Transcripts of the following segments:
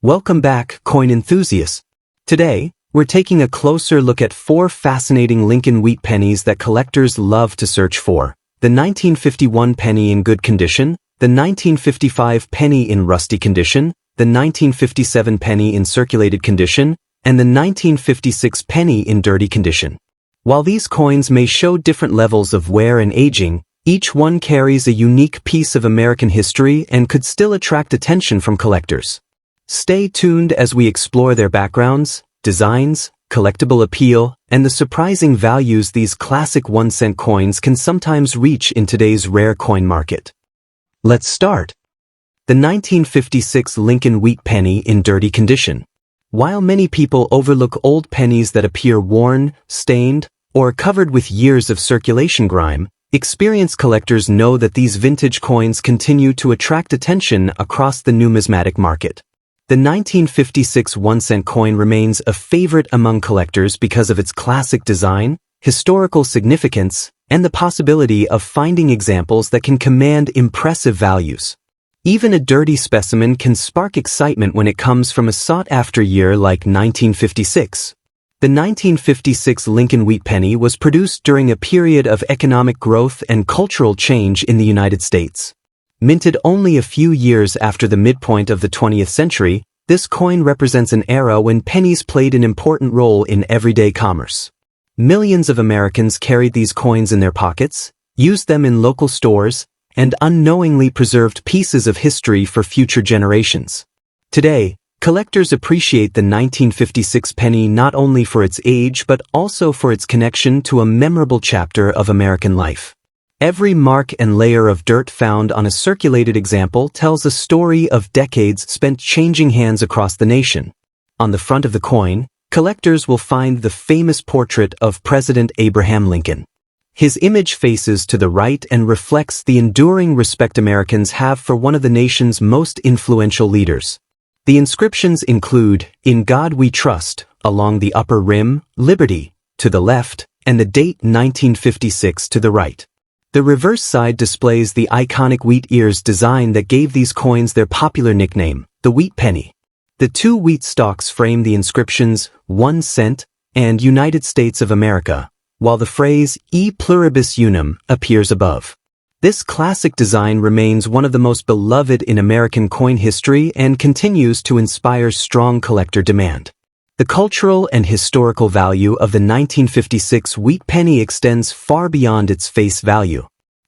Welcome back, coin enthusiasts. Today, we're taking a closer look at 4 fascinating Lincoln wheat pennies that collectors love to search for. The 1951 penny in good condition, the 1955 penny in rusty condition, the 1957 penny in circulated condition, and the 1956 penny in dirty condition. While these coins may show different levels of wear and aging, each one carries a unique piece of American history and could still attract attention from collectors. Stay tuned as we explore their backgrounds, designs, collectible appeal, and the surprising values these classic 1-cent coins can sometimes reach in today's rare coin market. Let's start. The 1956 Lincoln wheat penny in dirty condition. While many people overlook old pennies that appear worn, stained, or covered with years of circulation grime, experienced collectors know that these vintage coins continue to attract attention across the numismatic market. The 1956 1-cent coin remains a favorite among collectors because of its classic design, historical significance, and the possibility of finding examples that can command impressive values. Even a dirty specimen can spark excitement when it comes from a sought-after year like 1956. The 1956 Lincoln wheat penny was produced during a period of economic growth and cultural change in the United States. Minted only a few years after the midpoint of the 20th century, this coin represents an era when pennies played an important role in everyday commerce. Millions of Americans carried these coins in their pockets, used them in local stores, and unknowingly preserved pieces of history for future generations. Today, collectors appreciate the 1956 penny not only for its age but also for its connection to a memorable chapter of American life. Every mark and layer of dirt found on a circulated example tells a story of decades spent changing hands across the nation. On the front of the coin, collectors will find the famous portrait of President Abraham Lincoln. His image faces to the right and reflects the enduring respect Americans have for one of the nation's most influential leaders. The inscriptions include, "In God We Trust," along the upper rim, "Liberty," to the left, and the date 1956 to the right. The reverse side displays the iconic wheat ears design that gave these coins their popular nickname, the wheat penny. The 2 wheat stalks frame the inscriptions, 1 cent, and United States of America, while the phrase E pluribus unum appears above. This classic design remains one of the most beloved in American coin history and continues to inspire strong collector demand. The cultural and historical value of the 1956 wheat penny extends far beyond its face value.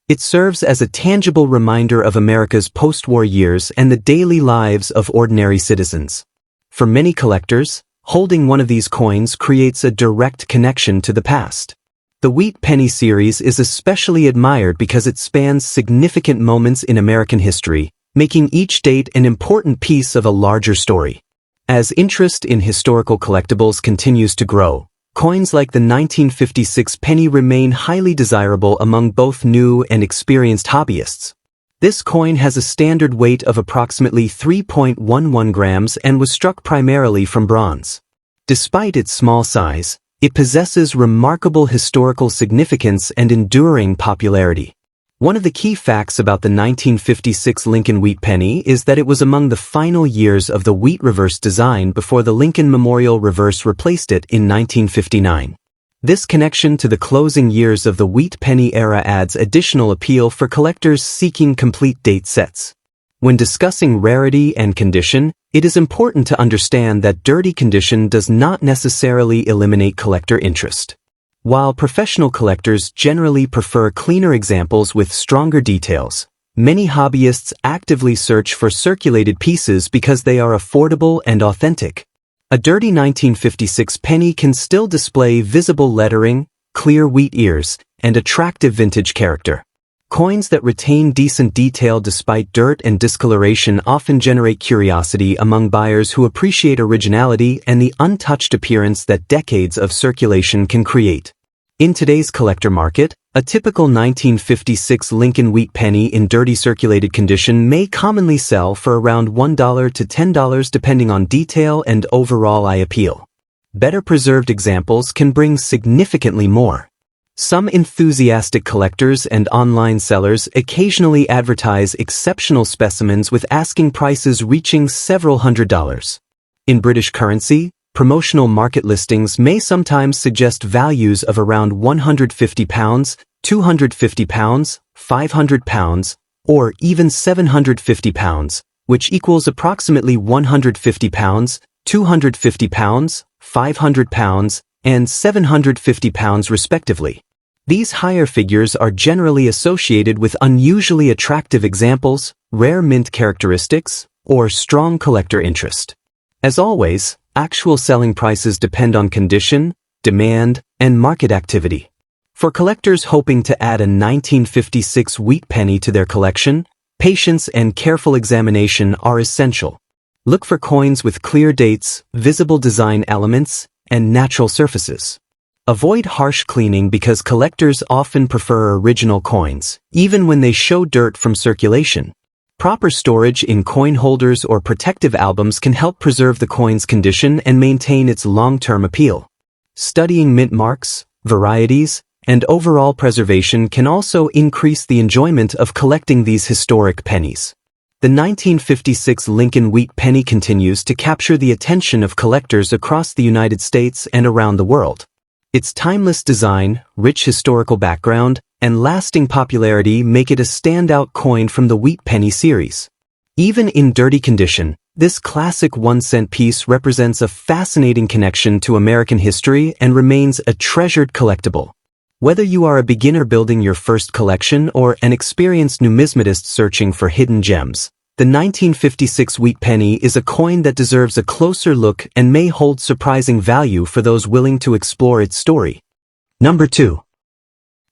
It serves as a tangible reminder of America's post-war years and the daily lives of ordinary citizens. For many collectors, holding one of these coins creates a direct connection to the past. The wheat penny series is especially admired because it spans significant moments in American history, making each date an important piece of a larger story. As interest in historical collectibles continues to grow, coins like the 1956 penny remain highly desirable among both new and experienced hobbyists. This coin has a standard weight of approximately 3.11 grams and was struck primarily from bronze. Despite its small size, it possesses remarkable historical significance and enduring popularity. One of the key facts about the 1956 Lincoln wheat penny is that it was among the final years of the wheat reverse design before the Lincoln Memorial reverse replaced it in 1959. This connection to the closing years of the wheat penny era adds additional appeal for collectors seeking complete date sets. When discussing rarity and condition, it is important to understand that dirty condition does not necessarily eliminate collector interest. While professional collectors generally prefer cleaner examples with stronger details, many hobbyists actively search for circulated pieces because they are affordable and authentic. A dirty 1956 penny can still display visible lettering, clear wheat ears, and attractive vintage character. Coins that retain decent detail despite dirt and discoloration often generate curiosity among buyers who appreciate originality and the untouched appearance that decades of circulation can create. In today's collector market, a typical 1956 Lincoln wheat penny in dirty circulated condition may commonly sell for around $1 to $10 depending on detail and overall eye appeal. Better preserved examples can bring significantly more. Some enthusiastic collectors and online sellers occasionally advertise exceptional specimens with asking prices reaching several $100s. In British currency, promotional market listings may sometimes suggest values of around £150, £250, £500, or even £750, which equals approximately £150, £250, £500, and £750 respectively. These higher figures are generally associated with unusually attractive examples, rare mint characteristics, or strong collector interest. As always, actual selling prices depend on condition, demand, and market activity. For collectors hoping to add a 1956 wheat penny to their collection, patience and careful examination are essential. Look for coins with clear dates, visible design elements, and natural surfaces. Avoid harsh cleaning because collectors often prefer original coins, even when they show dirt from circulation. Proper storage in coin holders or protective albums can help preserve the coin's condition and maintain its long-term appeal. Studying mint marks, varieties, and overall preservation can also increase the enjoyment of collecting these historic pennies. The 1956 Lincoln Wheat Penny continues to capture the attention of collectors across the United States and around the world. Its timeless design, rich historical background, and lasting popularity make it a standout coin from the Wheat Penny series. Even in dirty condition, this classic 1-cent piece represents a fascinating connection to American history and remains a treasured collectible. Whether you are a beginner building your first collection or an experienced numismatist searching for hidden gems, the 1956 Wheat Penny is a coin that deserves a closer look and may hold surprising value for those willing to explore its story. Number 2.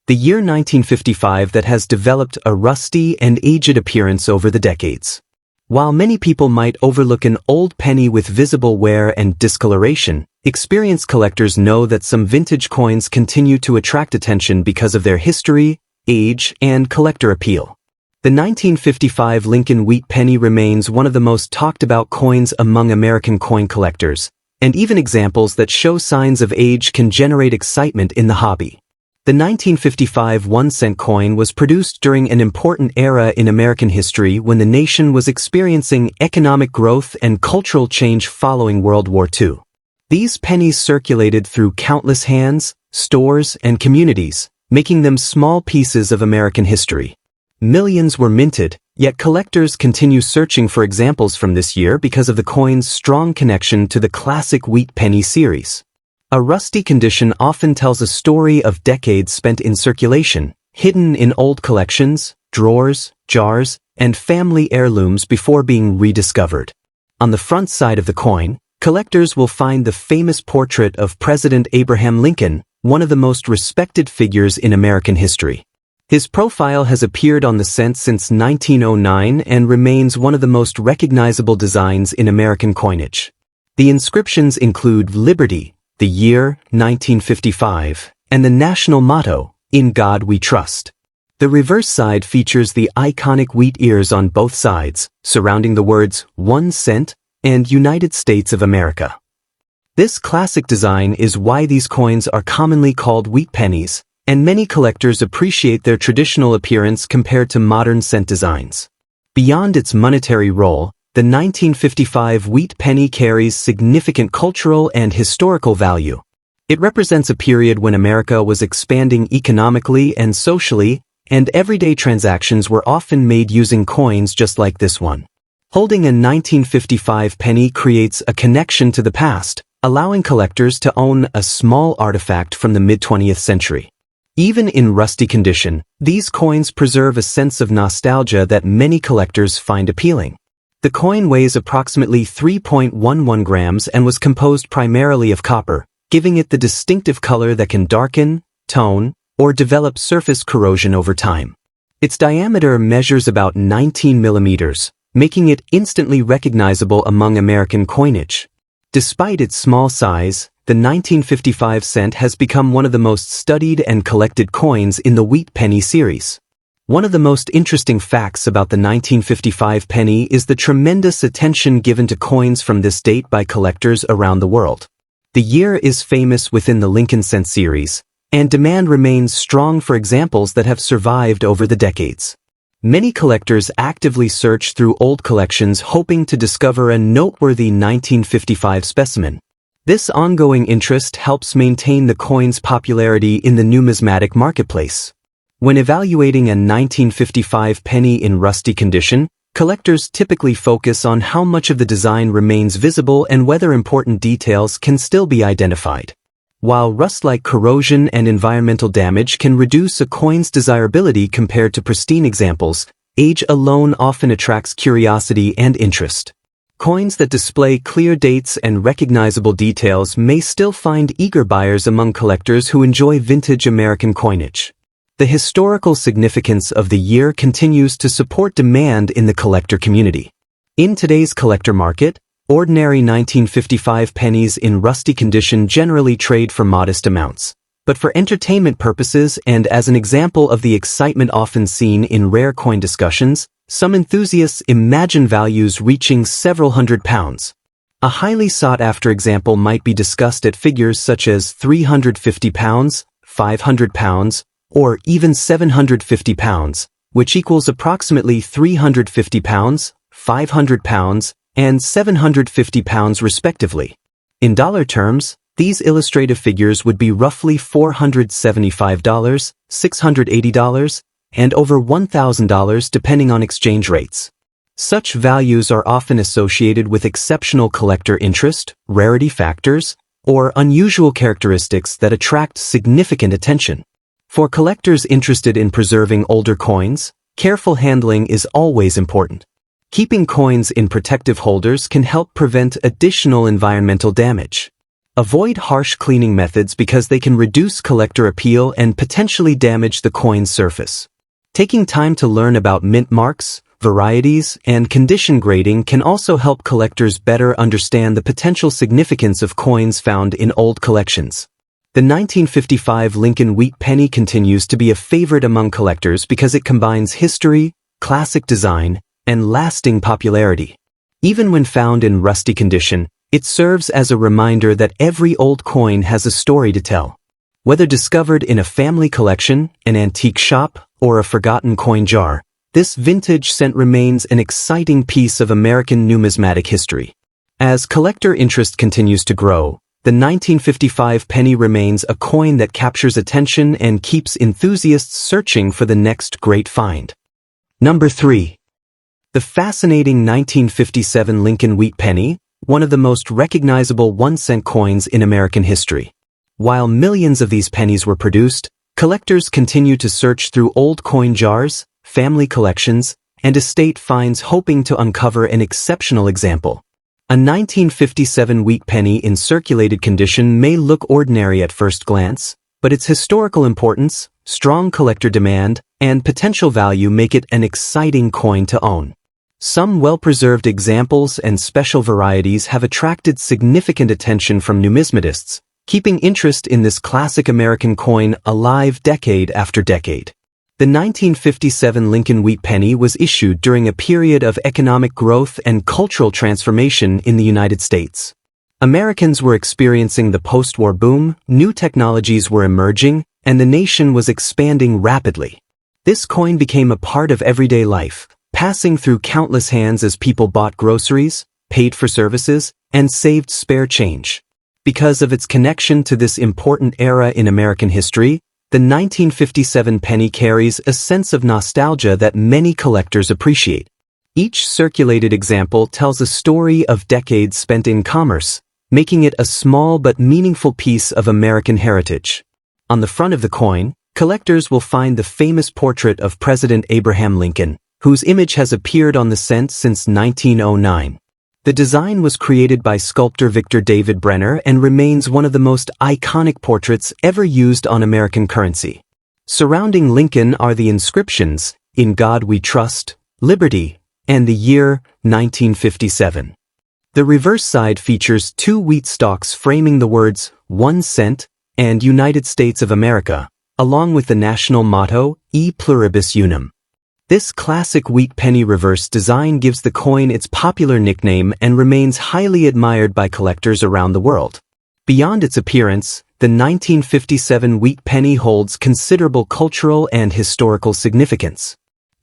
The year 1955 that has developed a rusty and aged appearance over the decades. While many people might overlook an old penny with visible wear and discoloration, experienced collectors know that some vintage coins continue to attract attention because of their history, age, and collector appeal. The 1955 Lincoln Wheat Penny remains one of the most talked about coins among American coin collectors, and even examples that show signs of age can generate excitement in the hobby. The 1955 1-cent coin was produced during an important era in American history when the nation was experiencing economic growth and cultural change following World War II. These pennies circulated through countless hands, stores, and communities, making them small pieces of American history. Millions were minted, yet collectors continue searching for examples from this year because of the coin's strong connection to the classic Wheat Penny series. A rusty condition often tells a story of decades spent in circulation, hidden in old collections, drawers, jars, and family heirlooms before being rediscovered. On the front side of the coin, collectors will find the famous portrait of President Abraham Lincoln, one of the most respected figures in American history. His profile has appeared on the cent since 1909 and remains one of the most recognizable designs in American coinage. The inscriptions include Liberty, the year 1955, and the national motto, In God We Trust. The reverse side features the iconic wheat ears on both sides, surrounding the words 1 cent and United States of America. This classic design is why these coins are commonly called wheat pennies, and many collectors appreciate their traditional appearance compared to modern cent designs. Beyond its monetary role, the 1955 wheat penny carries significant cultural and historical value. It represents a period when America was expanding economically and socially, and everyday transactions were often made using coins just like this one. Holding a 1955 penny creates a connection to the past, allowing collectors to own a small artifact from the mid-20th century. Even in rusty condition, these coins preserve a sense of nostalgia that many collectors find appealing. The coin weighs approximately 3.11 grams and was composed primarily of copper, giving it the distinctive color that can darken, tone, or develop surface corrosion over time. Its diameter measures about 19 millimeters, making it instantly recognizable among American coinage. Despite its small size, the 1955 cent has become one of the most studied and collected coins in the Wheat Penny series. One of the most interesting facts about the 1955 penny is the tremendous attention given to coins from this date by collectors around the world. The year is famous within the Lincoln cent series, and demand remains strong for examples that have survived over the decades. Many collectors actively search through old collections hoping to discover a noteworthy 1955 specimen. This ongoing interest helps maintain the coin's popularity in the numismatic marketplace. When evaluating a 1955 penny in rusty condition, collectors typically focus on how much of the design remains visible and whether important details can still be identified. While rust-like corrosion and environmental damage can reduce a coin's desirability compared to pristine examples, age alone often attracts curiosity and interest. Coins that display clear dates and recognizable details may still find eager buyers among collectors who enjoy vintage American coinage. The historical significance of the year continues to support demand in the collector community. In today's collector market, ordinary 1955 pennies in rusty condition generally trade for modest amounts. But for entertainment purposes and as an example of the excitement often seen in rare coin discussions, some enthusiasts imagine values reaching several £100s. A highly sought-after example might be discussed at figures such as £350, £500, or even £750, which equals approximately £350, £500, and £750 respectively. In dollar terms, these illustrative figures would be roughly $475, $680, and over $1,000 depending on exchange rates. Such values are often associated with exceptional collector interest, rarity factors, or unusual characteristics that attract significant attention. For collectors interested in preserving older coins, careful handling is always important. Keeping coins in protective holders can help prevent additional environmental damage. Avoid harsh cleaning methods because they can reduce collector appeal and potentially damage the coin's surface. Taking time to learn about mint marks, varieties, and condition grading can also help collectors better understand the potential significance of coins found in old collections. The 1955 Lincoln Wheat penny continues to be a favorite among collectors because it combines history, classic design, and lasting popularity. Even when found in rusty condition, it serves as a reminder that every old coin has a story to tell. Whether discovered in a family collection, an antique shop, or a forgotten coin jar, this vintage cent remains an exciting piece of American numismatic history. As collector interest continues to grow, the 1955 penny remains a coin that captures attention and keeps enthusiasts searching for the next great find. Number 3. The fascinating 1957 Lincoln Wheat penny, one of the most recognizable 1-cent coins in American history. While millions of these pennies were produced, collectors continue to search through old coin jars, family collections, and estate finds hoping to uncover an exceptional example. A 1957 wheat penny in circulated condition may look ordinary at first glance, but its historical importance, strong collector demand, and potential value make it an exciting coin to own. Some well-preserved examples and special varieties have attracted significant attention from numismatists, keeping interest in this classic American coin alive decade after decade. The 1957 Lincoln Wheat penny was issued during a period of economic growth and cultural transformation in the United States. Americans were experiencing the post-war boom, new technologies were emerging, and the nation was expanding rapidly. This coin became a part of everyday life, passing through countless hands as people bought groceries, paid for services, and saved spare change. Because of its connection to this important era in American history, the 1957 penny carries a sense of nostalgia that many collectors appreciate. Each circulated example tells a story of decades spent in commerce, making it a small but meaningful piece of American heritage. On the front of the coin, collectors will find the famous portrait of President Abraham Lincoln, whose image has appeared on the cent since 1909. The design was created by sculptor Victor David Brenner and remains one of the most iconic portraits ever used on American currency. Surrounding Lincoln are the inscriptions, "In God We Trust," "Liberty," and the year 1957. The reverse side features 2 wheat stalks framing the words, "1 cent," and "United States of America," along with the national motto, "E Pluribus Unum." This classic wheat penny reverse design gives the coin its popular nickname and remains highly admired by collectors around the world. Beyond its appearance, the 1957 wheat penny holds considerable cultural and historical significance.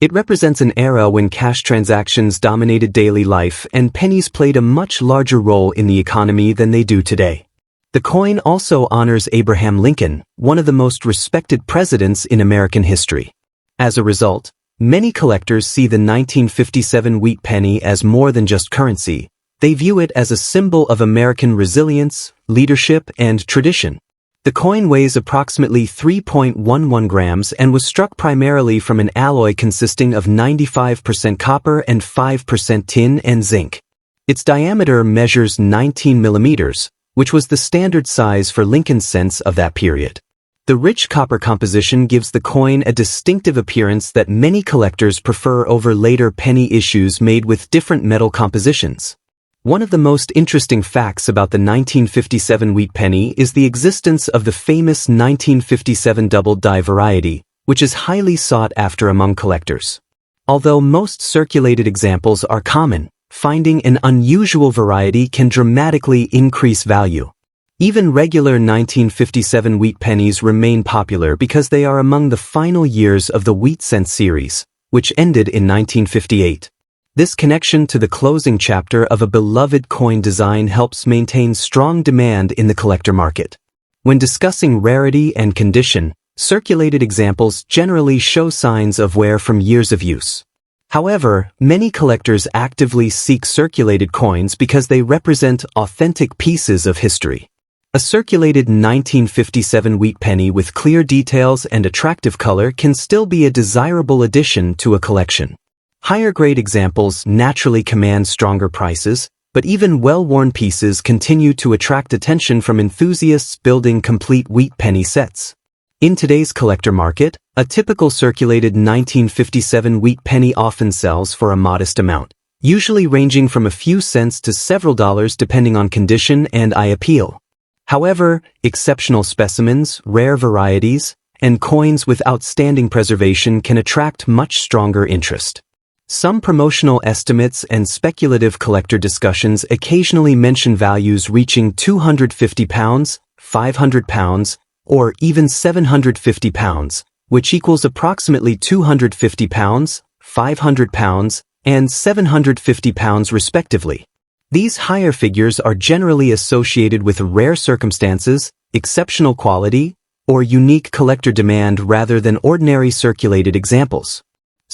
It represents an era when cash transactions dominated daily life and pennies played a much larger role in the economy than they do today. The coin also honors Abraham Lincoln, one of the most respected presidents in American history. As a result, many collectors see the 1957 wheat penny as more than just currency. They view it as a symbol of American resilience, leadership, and tradition. The coin weighs approximately 3.11 grams and was struck primarily from an alloy consisting of 95% copper and 5% tin and zinc. Its diameter measures 19 millimeters, which was the standard size for Lincoln cents of that period. The rich copper composition gives the coin a distinctive appearance that many collectors prefer over later penny issues made with different metal compositions. One of the most interesting facts about the 1957 wheat penny is the existence of the famous 1957 double-die variety, which is highly sought after among collectors. Although most circulated examples are common, finding an unusual variety can dramatically increase value. Even regular 1957 wheat pennies remain popular because they are among the final years of the wheat cent series, which ended in 1958. This connection to the closing chapter of a beloved coin design helps maintain strong demand in the collector market. When discussing rarity and condition, circulated examples generally show signs of wear from years of use. However, many collectors actively seek circulated coins because they represent authentic pieces of history. A circulated 1957 wheat penny with clear details and attractive color can still be a desirable addition to a collection. Higher-grade examples naturally command stronger prices, but even well-worn pieces continue to attract attention from enthusiasts building complete wheat penny sets. In today's collector market, a typical circulated 1957 wheat penny often sells for a modest amount, usually ranging from a few cents to several dollars depending on condition and eye appeal. However, exceptional specimens, rare varieties, and coins with outstanding preservation can attract much stronger interest. Some promotional estimates and speculative collector discussions occasionally mention values reaching £250, £500, or even £750, which equals approximately £250, £500, and £750 respectively. These higher figures are generally associated with rare circumstances, exceptional quality, or unique collector demand rather than ordinary circulated examples.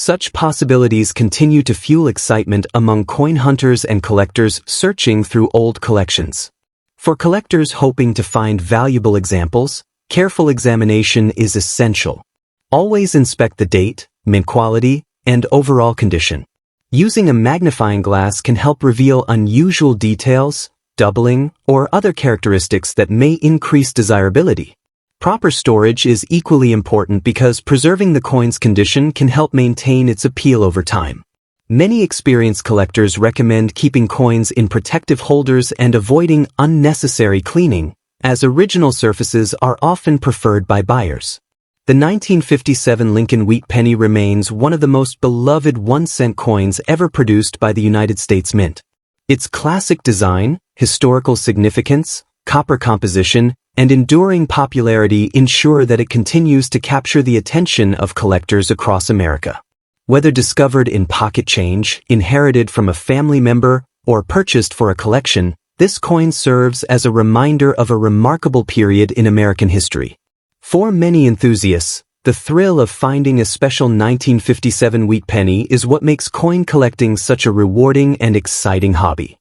Such possibilities continue to fuel excitement among coin hunters and collectors searching through old collections. For collectors hoping to find valuable examples, careful examination is essential. Always inspect the date, mint quality, and overall condition. Using a magnifying glass can help reveal unusual details, doubling, or other characteristics that may increase desirability. Proper storage is equally important because preserving the coin's condition can help maintain its appeal over time. Many experienced collectors recommend keeping coins in protective holders and avoiding unnecessary cleaning, as original surfaces are often preferred by buyers. The 1957 Lincoln wheat penny remains one of the most beloved 1-cent coins ever produced by the United States Mint. Its classic design, historical significance, copper composition, and enduring popularity ensure that it continues to capture the attention of collectors across America. Whether discovered in pocket change, inherited from a family member, or purchased for a collection, this coin serves as a reminder of a remarkable period in American history. For many enthusiasts, the thrill of finding a special 1957 wheat penny is what makes coin collecting such a rewarding and exciting hobby.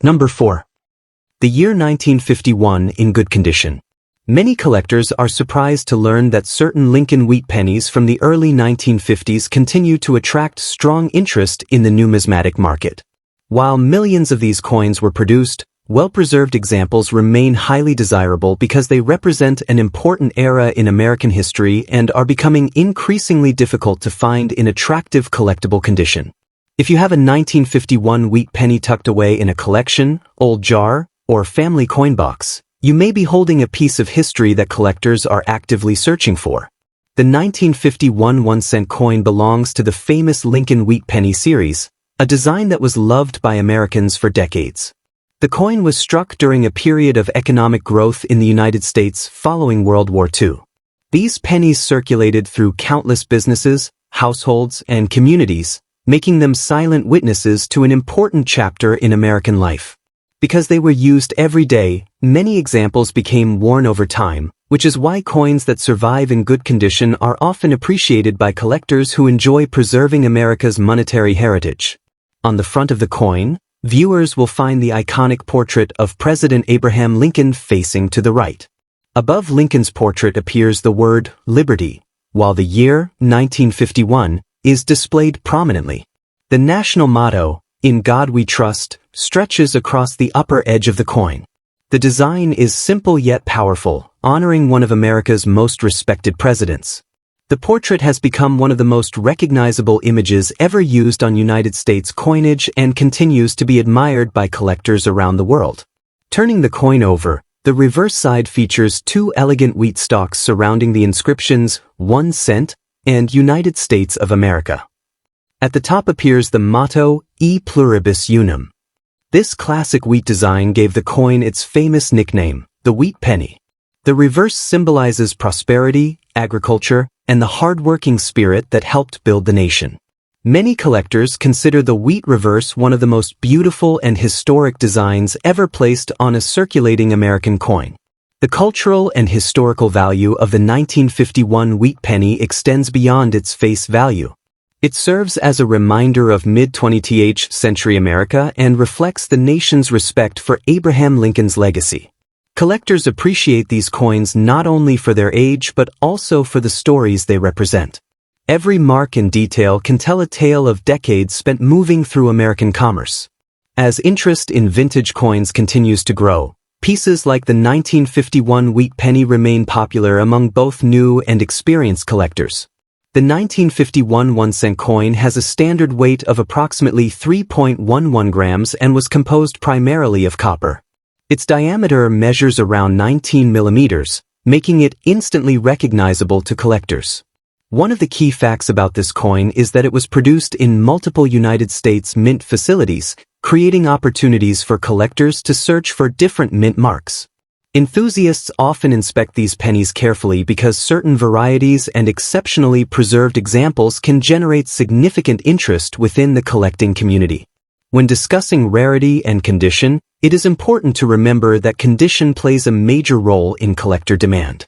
Number 4. The year 1951 in good condition. Many collectors are surprised to learn that certain Lincoln wheat pennies from the early 1950s continue to attract strong interest in the numismatic market. While millions of these coins were produced, well-preserved examples remain highly desirable because they represent an important era in American history and are becoming increasingly difficult to find in attractive collectible condition. If you have a 1951 wheat penny tucked away in a collection, old jar, or family coin box, you may be holding a piece of history that collectors are actively searching for. The 1951 1-cent coin belongs to the famous Lincoln wheat penny series, a design that was loved by Americans for decades. The coin was struck during a period of economic growth in the United States following World War II. These pennies circulated through countless businesses, households, and communities, making them silent witnesses to an important chapter in American life. Because they were used every day, many examples became worn over time, which is why coins that survive in good condition are often appreciated by collectors who enjoy preserving America's monetary heritage. On the front of the coin, viewers will find the iconic portrait of President Abraham Lincoln facing to the right. Above Lincoln's portrait appears the word Liberty, while the year, 1951, is displayed prominently. The national motto, "In God We Trust," stretches across the upper edge of the coin. The design is simple yet powerful, honoring one of America's most respected presidents. The portrait has become one of the most recognizable images ever used on United States coinage and continues to be admired by collectors around the world. Turning the coin over, the reverse side features two elegant wheat stalks surrounding the inscriptions 1 cent and United States of America. At the top appears the motto E pluribus unum. This classic wheat design gave the coin its famous nickname, the wheat penny. The reverse symbolizes prosperity, agriculture, and the hard-working spirit that helped build the nation. Many collectors consider the wheat reverse one of the most beautiful and historic designs ever placed on a circulating American coin. The cultural and historical value of the 1951 wheat penny extends beyond its face value. It serves as a reminder of mid-20th century America and reflects the nation's respect for Abraham Lincoln's legacy. Collectors appreciate these coins not only for their age but also for the stories they represent. Every mark and detail can tell a tale of decades spent moving through American commerce. As interest in vintage coins continues to grow, pieces like the 1951 wheat penny remain popular among both new and experienced collectors. The 1951 1-cent coin has a standard weight of approximately 3.11 grams and was composed primarily of copper. Its diameter measures around 19 millimeters, making it instantly recognizable to collectors. One of the key facts about this coin is that it was produced in multiple United States mint facilities, creating opportunities for collectors to search for different mint marks. Enthusiasts often inspect these pennies carefully because certain varieties and exceptionally preserved examples can generate significant interest within the collecting community. When discussing rarity and condition, it is important to remember that condition plays a major role in collector demand.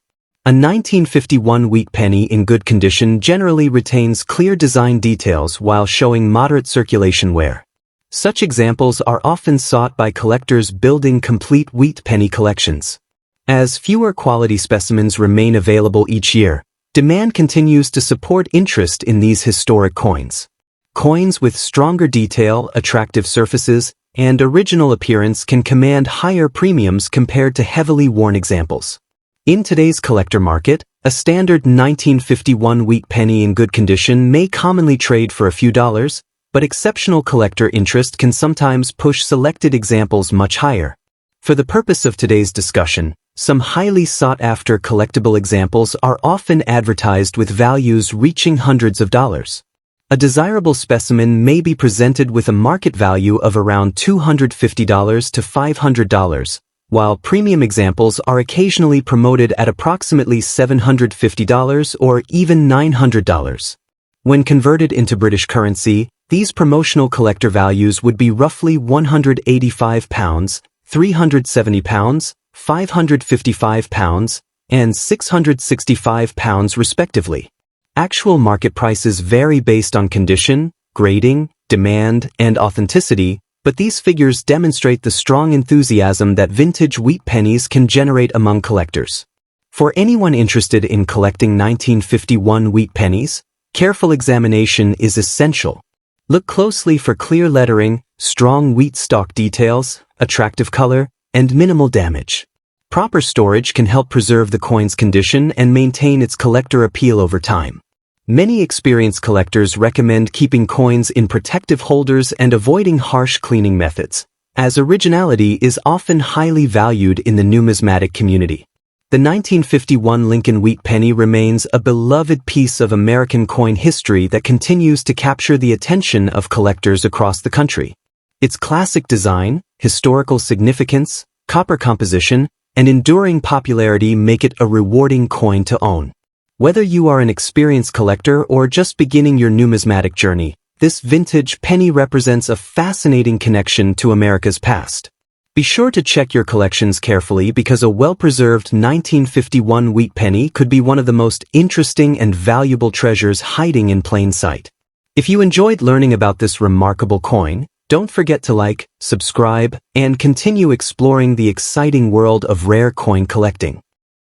A 1951 wheat penny in good condition generally retains clear design details while showing moderate circulation wear. Such examples are often sought by collectors building complete wheat penny collections. As fewer quality specimens remain available each year, demand continues to support interest in these historic coins. Coins with stronger detail, attractive surfaces, and original appearance can command higher premiums compared to heavily worn examples. In today's collector market, a standard 1951 wheat penny in good condition may commonly trade for a few dollars, but exceptional collector interest can sometimes push selected examples much higher. For the purpose of today's discussion, some highly sought-after collectible examples are often advertised with values reaching hundreds of dollars. A desirable specimen may be presented with a market value of around $250 to $500, while premium examples are occasionally promoted at approximately $750 or even $900. When converted into British currency, these promotional collector values would be roughly £185, £370, £555, and £665 respectively. Actual market prices vary based on condition, grading, demand, and authenticity, but these figures demonstrate the strong enthusiasm that vintage wheat pennies can generate among collectors. For anyone interested in collecting 1951 wheat pennies, careful examination is essential. Look closely for clear lettering, strong wheat stalk details, attractive color, and minimal damage. Proper storage can help preserve the coin's condition and maintain its collector appeal over time. Many experienced collectors recommend keeping coins in protective holders and avoiding harsh cleaning methods, as originality is often highly valued in the numismatic community. The 1951 Lincoln wheat penny remains a beloved piece of American coin history that continues to capture the attention of collectors across the country. Its classic design, historical significance, copper composition, and enduring popularity make it a rewarding coin to own. Whether you are an experienced collector or just beginning your numismatic journey, this vintage penny represents a fascinating connection to America's past. Be sure to check your collections carefully because a well-preserved 1951 wheat penny could be one of the most interesting and valuable treasures hiding in plain sight. If you enjoyed learning about this remarkable coin, don't forget to like, subscribe, and continue exploring the exciting world of rare coin collecting.